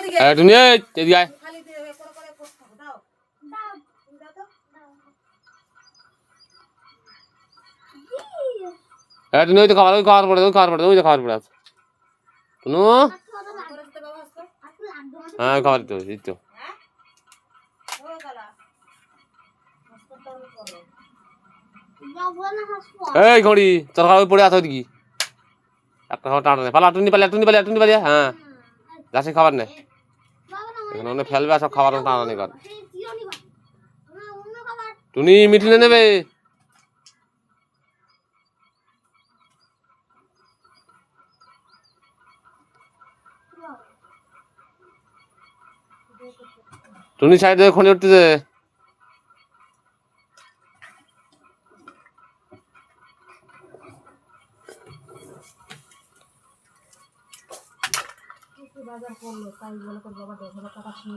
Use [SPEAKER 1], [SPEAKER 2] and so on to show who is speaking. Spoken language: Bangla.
[SPEAKER 1] টুনি এদিকে আয়। টুনি ওই তো খাবার পড়ে ওই তো খাবার পড়ে আছে টুনু। হ্যাঁ খাবার দিত এই ঘড়ি তোর খাবার পড়ে আছে ওইদিকে একটা খাবার টানা নেই পালা টুনি পালিয়া হ্যাঁ যাচ্ছে খাবার নেই এখানে অনেক ফেলবে সব খাবার টানা নেই কর টুনি মিঠুনে নেবে টুনি সাইডে খনি উঠতেছে বাজার করলো তাই বলে তোর বাবা 10,000 টাকা ছিল